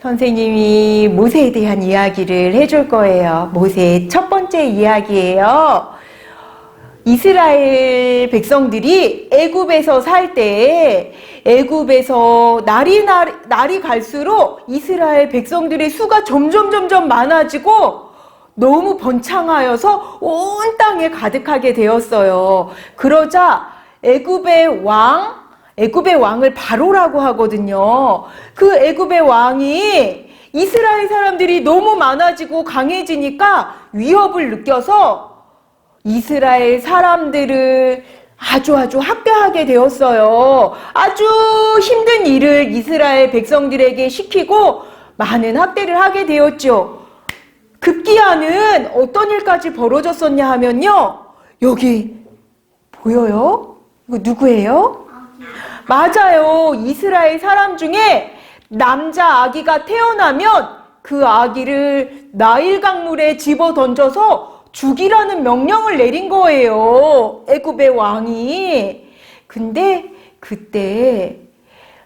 선생님이 모세에 대한 이야기를 해줄 거예요. 모세의 첫 번째 이야기예요. 이스라엘 백성들이 애굽에서 살 때 애굽에서 날이 갈수록 이스라엘 백성들의 수가 점점 많아지고 너무 번창하여서 온 땅에 가득하게 되었어요. 그러자 애굽의 왕을 바로라고 하거든요. 그 애굽의 왕이 이스라엘 사람들이 너무 많아지고 강해지니까 위협을 느껴서 이스라엘 사람들을 아주 학대하게 되었어요. 아주 힘든 일을 이스라엘 백성들에게 시키고 많은 학대를 하게 되었죠. 급기야는 어떤 일까지 벌어졌었냐 하면요. 여기 보여요? 이거 누구예요? 맞아요. 이스라엘 사람 중에 남자 아기가 태어나면 그 아기를 나일 강물에 집어 던져서 죽이라는 명령을 내린 거예요. 애굽의 왕이. 근데 그때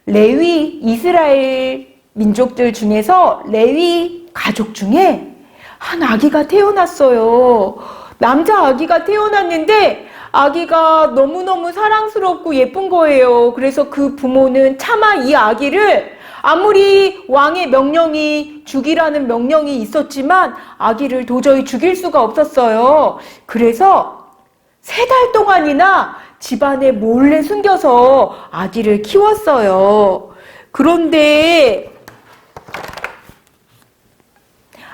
이스라엘 민족들 중에서 레위 가족 중에 한 아기가 태어났어요. 남자 아기가 태어났는데 아기가 너무너무 사랑스럽고 예쁜 거예요. 그래서 그 부모는 차마 이 아기를 아무리 왕의 명령이 죽이라는 명령이 있었지만 아기를 도저히 죽일 수가 없었어요. 그래서 3달 동안이나 집안에 몰래 숨겨서 아기를 키웠어요. 그런데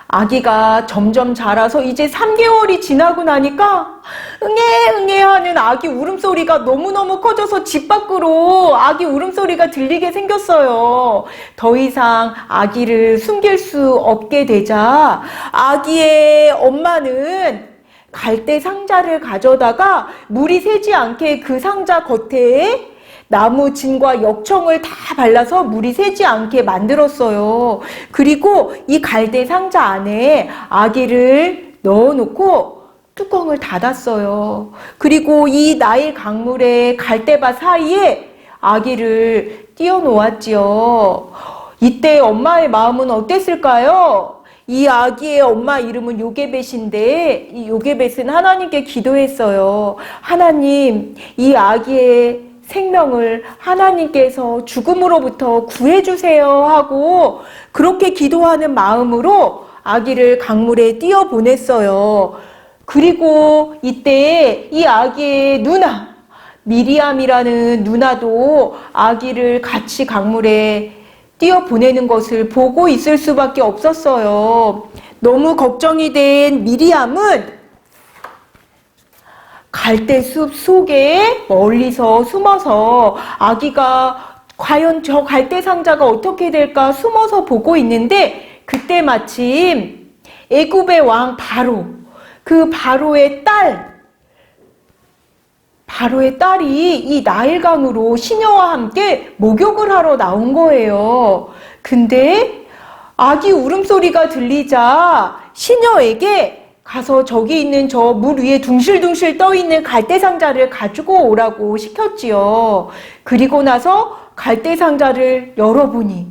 아기가 점점 자라서 이제 3개월이 지나고 나니까 응애 하는 아기 울음소리가 너무너무 커져서 집 밖으로 아기 울음소리가 들리게 생겼어요. 더 이상 아기를 숨길 수 없게 되자 아기의 엄마는 갈대 상자를 가져다가 물이 새지 않게 그 상자 겉에 나무 진과 역청을 다 발라서 물이 새지 않게 만들었어요. 그리고 이 갈대 상자 안에 아기를 넣어놓고 뚜껑을 닫았어요. 그리고 이 나일 강물의 갈대밭 사이에 아기를 띄워놓았지요. 이때 엄마의 마음은 어땠을까요? 이 아기의 엄마 이름은 요게벳인데 이 요게벳은 하나님께 기도했어요. 하나님, 이 아기의 생명을 하나님께서 죽음으로부터 구해주세요 하고 그렇게 기도하는 마음으로 아기를 강물에 띄워 보냈어요. 그리고 이때 이 아기의 누나 미리암이라는 누나도 아기를 같이 강물에 띄워 보내는 것을 보고 있을 수밖에 없었어요. 너무 걱정이 된 미리암은 갈대숲 속에 멀리서 숨어서 아기가 과연 저 갈대 상자가 어떻게 될까 숨어서 보고 있는데 그때 마침 애굽의 왕 바로, 그 바로의 딸이 이 나일강으로 시녀와 함께 목욕을 하러 나온 거예요. 근데 아기 울음소리가 들리자 시녀에게 가서 저기 있는 저 물 위에 둥실둥실 떠있는 갈대 상자를 가지고 오라고 시켰지요. 그리고 나서 갈대 상자를 열어보니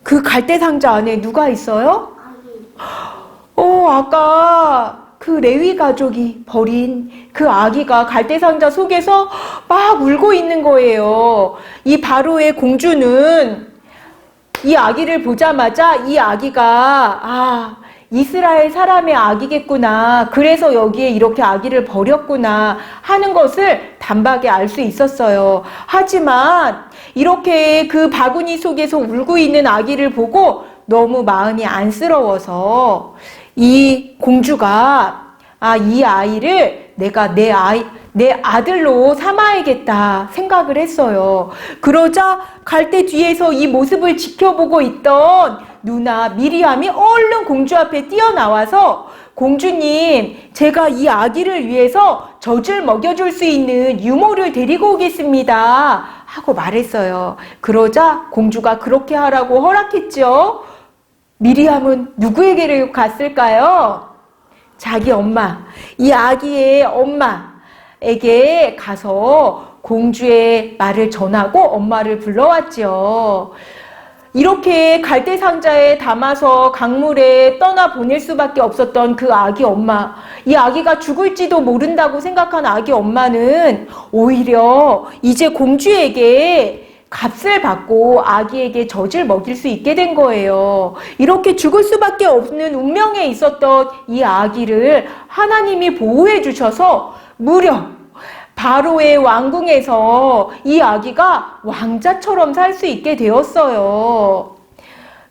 그 갈대 상자 안에 누가 있어요? 아까 그 레위 가족이 버린 그 아기가 갈대 상자 속에서 막 울고 있는 거예요. 이 바로의 공주는 이 아기를 보자마자 이 아기가 이스라엘 사람의 아기겠구나. 그래서 여기에 이렇게 아기를 버렸구나 하는 것을 단박에 알 수 있었어요. 하지만 이렇게 그 바구니 속에서 울고 있는 아기를 보고 너무 마음이 안쓰러워서 이 공주가 이 아이를 내가 내 아들로 삼아야겠다 생각을 했어요. 그러자 갈대 뒤에서 이 모습을 지켜보고 있던 누나 미리암이 얼른 공주 앞에 뛰어나와서 공주님, 제가 이 아기를 위해서 젖을 먹여줄 수 있는 유모를 데리고 오겠습니다 하고 말했어요. 그러자 공주가 그렇게 하라고 허락했죠. 미리암은 누구에게 갔을까요? 자기 엄마, 이 아기의 엄마에게 가서 공주의 말을 전하고 엄마를 불러왔죠. 이렇게 갈대 상자에 담아서 강물에 떠나 보낼 수밖에 없었던 그 아기 엄마, 이 아기가 죽을지도 모른다고 생각한 아기 엄마는 오히려 이제 공주에게 값을 받고 아기에게 젖을 먹일 수 있게 된 거예요. 이렇게 죽을 수밖에 없는 운명에 있었던 이 아기를 하나님이 보호해 주셔서 무려 바로의 왕궁에서 이 아기가 왕자처럼 살 수 있게 되었어요.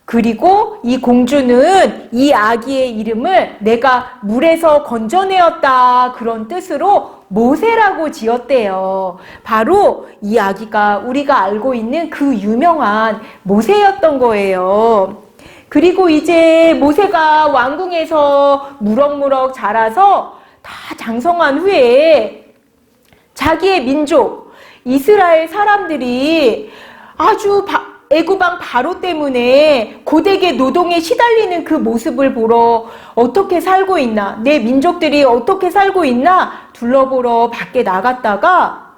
그리고 이 공주는 이 아기의 이름을 내가 물에서 건져내었다 그런 뜻으로 모세라고 지었대요. 바로 이 아기가 우리가 알고 있는 그 유명한 모세였던 거예요. 그리고 이제 모세가 왕궁에서 무럭무럭 자라서 다 장성한 후에 자기의 민족 이스라엘 사람들이 아주 애굽왕 바로 때문에 고되게 노동에 시달리는 그 모습을 보러 어떻게 살고 있나, 내 민족들이 어떻게 살고 있나 둘러보러 밖에 나갔다가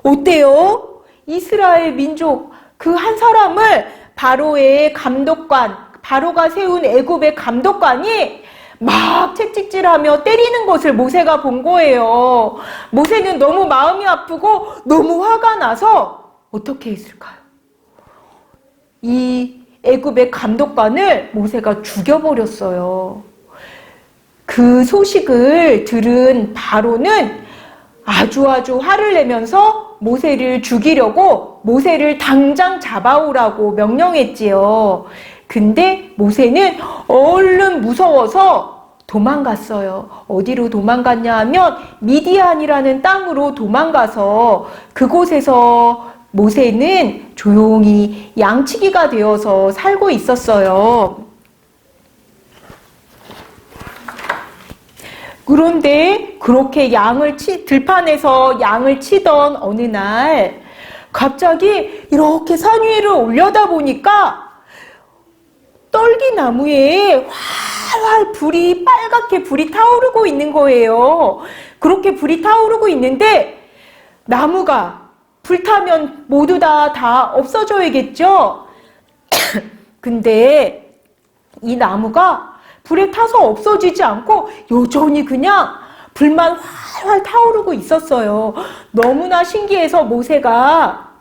어때요? 이스라엘 민족 그 한 사람을 바로의 감독관, 바로가 세운 애굽의 감독관이 막 채찍질하며 때리는 것을 모세가 본 거예요. 모세는 너무 마음이 아프고 너무 화가 나서 어떻게 했을까요? 이 애굽의 감독관을 모세가 죽여버렸어요. 그 소식을 들은 바로는 아주 화를 내면서 모세를 죽이려고 모세를 당장 잡아오라고 명령했지요. 근데 모세는 얼른 무서워서 도망갔어요. 어디로 도망갔냐 하면 미디안이라는 땅으로 도망가서 그곳에서 모세는 조용히 양치기가 되어서 살고 있었어요. 그런데 그렇게 들판에서 양을 치던 어느 날 갑자기 이렇게 산 위를 올려다 보니까 떨기나무에 활활 빨갛게 불이 타오르고 있는 거예요. 그렇게 불이 타오르고 있는데 나무가 불타면 모두 다 없어져야겠죠? 근데 이 나무가 불에 타서 없어지지 않고 여전히 그냥 불만 활활 타오르고 있었어요. 너무나 신기해서 모세가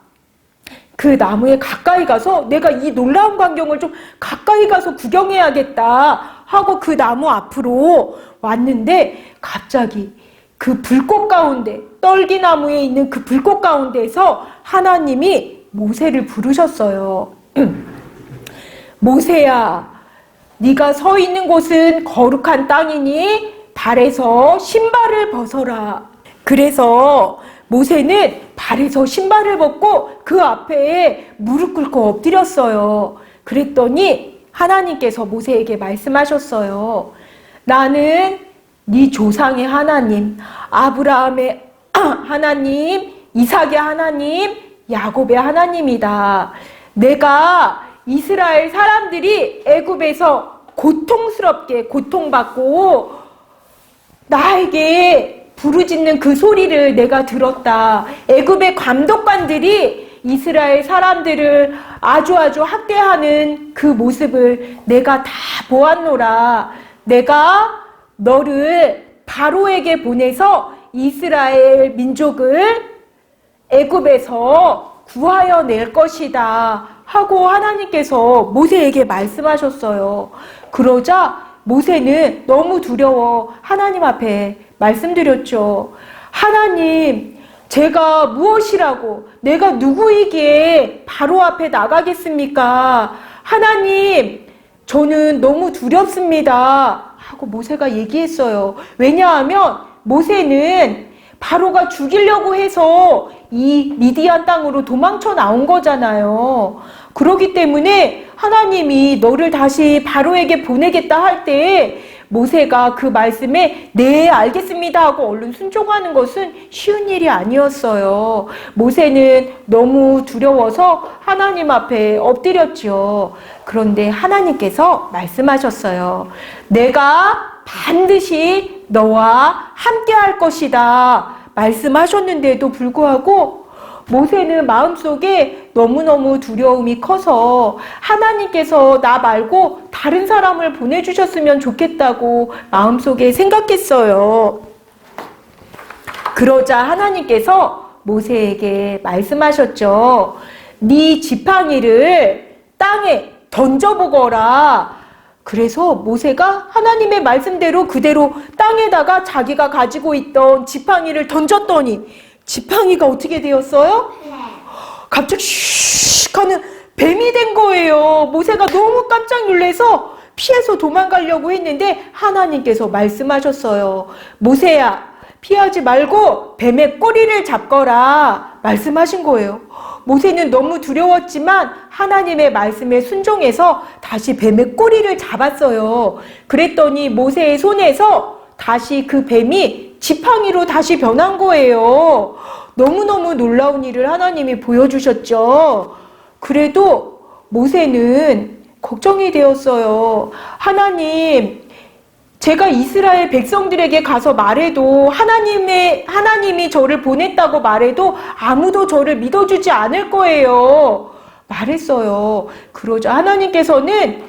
그 나무에 가까이 가서 내가 이 놀라운 광경을 좀 가까이 가서 구경해야겠다 하고 그 나무 앞으로 왔는데 갑자기 그 불꽃 가운데, 떨기나무에 있는 그 불꽃 가운데에서 하나님이 모세를 부르셨어요. 모세야, 네가 서 있는 곳은 거룩한 땅이니 발에서 신발을 벗어라. 그래서 모세는 발에서 신발을 벗고 그 앞에 무릎 꿇고 엎드렸어요. 그랬더니 하나님께서 모세에게 말씀하셨어요. 나는 네 조상의 하나님, 아브라함의 하나님, 이삭의 하나님, 야곱의 하나님이다. 내가 이스라엘 사람들이 애굽에서 고통스럽게 고통받고 나에게 부르짖는 그 소리를 내가 들었다. 애굽의 감독관들이 이스라엘 사람들을 아주 학대하는 그 모습을 내가 다 보았노라. 내가 너를 바로에게 보내서 이스라엘 민족을 애굽에서 구하여 낼 것이다 하고 하나님께서 모세에게 말씀하셨어요. 그러자 모세는 너무 두려워 하나님 앞에 말씀드렸죠. 하나님, 제가 무엇이라고, 내가 누구이기에 바로 앞에 나가겠습니까? 하나님, 저는 너무 두렵습니다 하고 모세가 얘기했어요. 왜냐하면 모세는 바로가 죽이려고 해서 이 미디안 땅으로 도망쳐 나온 거잖아요. 그렇기 때문에 하나님이 너를 다시 바로에게 보내겠다 할 때 모세가 그 말씀에 네 알겠습니다 하고 얼른 순종하는 것은 쉬운 일이 아니었어요. 모세는 너무 두려워서 하나님 앞에 엎드렸죠. 그런데 하나님께서 말씀하셨어요. 내가 반드시 너와 함께 할 것이다 말씀하셨는데도 불구하고 모세는 마음속에 너무너무 두려움이 커서 하나님께서 나 말고 다른 사람을 보내주셨으면 좋겠다고 마음속에 생각했어요. 그러자 하나님께서 모세에게 말씀하셨죠. 네 지팡이를 땅에 던져보거라. 그래서 모세가 하나님의 말씀대로 그대로 땅에다가 자기가 가지고 있던 지팡이를 던졌더니 지팡이가 어떻게 되었어요? 갑자기 슉 하는 뱀이 된 거예요. 모세가 너무 깜짝 놀라서 피해서 도망가려고 했는데 하나님께서 말씀하셨어요. 모세야, 피하지 말고 뱀의 꼬리를 잡거라 말씀하신 거예요. 모세는 너무 두려웠지만 하나님의 말씀에 순종해서 다시 뱀의 꼬리를 잡았어요. 그랬더니 모세의 손에서 다시 그 뱀이 지팡이로 다시 변한 거예요. 너무너무 놀라운 일을 하나님이 보여주셨죠. 그래도 모세는 걱정이 되었어요. 하나님, 제가 이스라엘 백성들에게 가서 말해도 하나님이 저를 보냈다고 말해도 아무도 저를 믿어주지 않을 거예요. 말했어요. 그러자 하나님께서는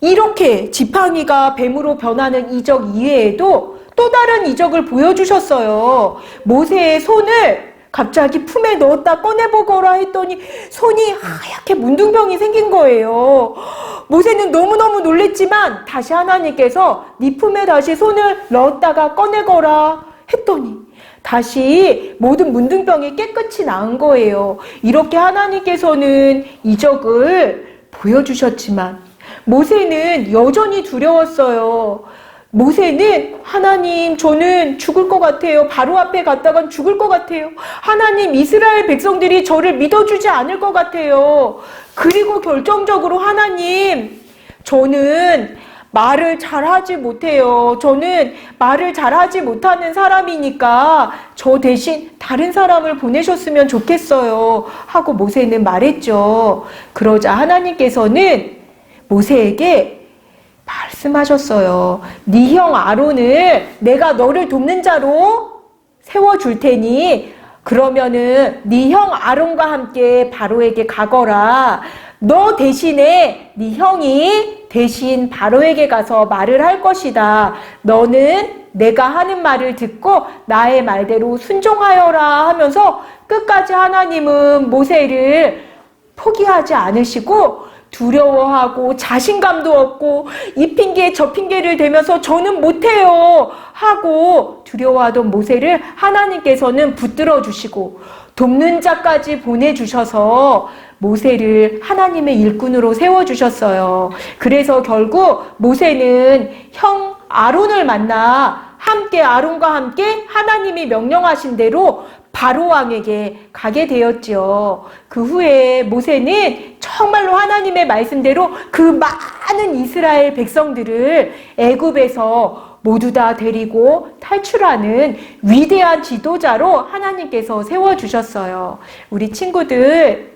이렇게 지팡이가 뱀으로 변하는 이적 이외에도 또 다른 이적을 보여주셨어요. 모세의 손을 갑자기 품에 넣었다 꺼내보거라 했더니 손이 하얗게 문둥병이 생긴 거예요. 모세는 너무너무 놀랬지만 다시 하나님께서 네 품에 다시 손을 넣었다가 꺼내거라 했더니 다시 모든 문둥병이 깨끗이 나은 거예요. 이렇게 하나님께서는 이적을 보여주셨지만 모세는 여전히 두려웠어요. 모세는 하나님, 저는 죽을 것 같아요. 바로 앞에 갔다간 죽을 것 같아요. 하나님, 이스라엘 백성들이 저를 믿어주지 않을 것 같아요. 그리고 결정적으로 하나님, 저는 말을 잘하지 못해요. 저는 말을 잘하지 못하는 사람이니까 저 대신 다른 사람을 보내셨으면 좋겠어요. 하고 모세는 말했죠. 그러자 하나님께서는 모세에게 말씀하셨어요. 네 형 아론을 내가 너를 돕는 자로 세워줄 테니 그러면은 네 형 아론과 함께 바로에게 가거라. 너 대신에 네 형이 대신 바로에게 가서 말을 할 것이다. 너는 내가 하는 말을 듣고 나의 말대로 순종하여라 하면서 끝까지 하나님은 모세를 포기하지 않으시고 두려워하고 자신감도 없고 이 핑계 저 핑계를 대면서 저는 못해요 하고 두려워하던 모세를 하나님께서는 붙들어 주시고 돕는 자까지 보내주셔서 모세를 하나님의 일꾼으로 세워주셨어요. 그래서 결국 모세는 형 아론을 만나 함께 아론과 함께 하나님이 명령하신 대로 바로 왕에게 가게 되었지요. 그 후에 모세는 정말로 하나님의 말씀대로 그 많은 이스라엘 백성들을 애굽에서 모두 다 데리고 탈출하는 위대한 지도자로 하나님께서 세워주셨어요. 우리 친구들,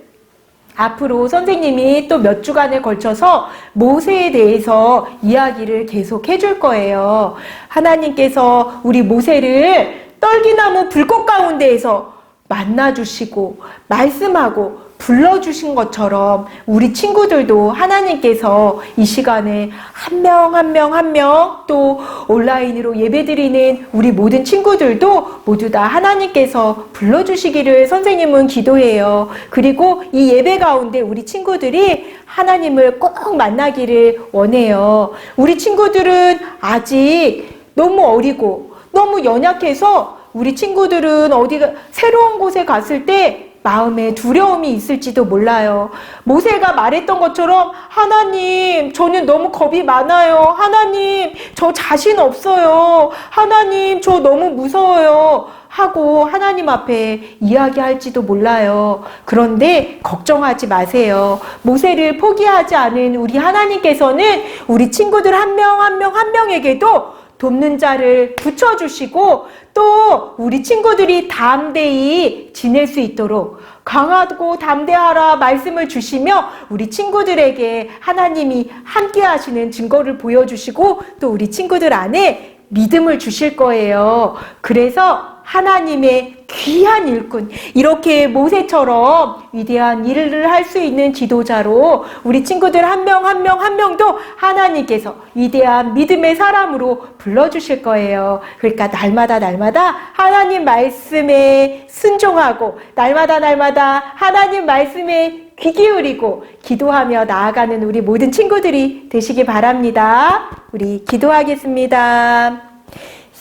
앞으로 선생님이 또 몇 주간에 걸쳐서 모세에 대해서 이야기를 계속 해줄 거예요. 하나님께서 우리 모세를 떨기나무 불꽃 가운데에서 만나주시고 말씀하고 불러주신 것처럼 우리 친구들도 하나님께서 이 시간에 한 명 한 명 한 명 또 온라인으로 예배드리는 우리 모든 친구들도 모두 다 하나님께서 불러주시기를 선생님은 기도해요. 그리고 이 예배 가운데 우리 친구들이 하나님을 꼭 만나기를 원해요. 우리 친구들은 아직 너무 어리고 너무 연약해서 우리 친구들은 어디가 새로운 곳에 갔을 때 마음에 두려움이 있을지도 몰라요. 모세가 말했던 것처럼 하나님, 저는 너무 겁이 많아요. 하나님, 저 자신 없어요. 하나님, 저 너무 무서워요. 하고 하나님 앞에 이야기할지도 몰라요. 그런데 걱정하지 마세요. 모세를 포기하지 않은 우리 하나님께서는 우리 친구들 한 명 한 명 한 명에게도 돕는 자를 붙여주시고 또 우리 친구들이 담대히 지낼 수 있도록 강하고 담대하라 말씀을 주시며 우리 친구들에게 하나님이 함께 하시는 증거를 보여주시고 또 우리 친구들 안에 믿음을 주실 거예요. 그래서 하나님의 귀한 일꾼, 이렇게 모세처럼 위대한 일을 할 수 있는 지도자로 우리 친구들 한 명 한 명 한 명도 하나님께서 위대한 믿음의 사람으로 불러주실 거예요. 그러니까 날마다 하나님 말씀에 순종하고 날마다 하나님 말씀에 귀 기울이고 기도하며 나아가는 우리 모든 친구들이 되시기 바랍니다. 우리 기도하겠습니다.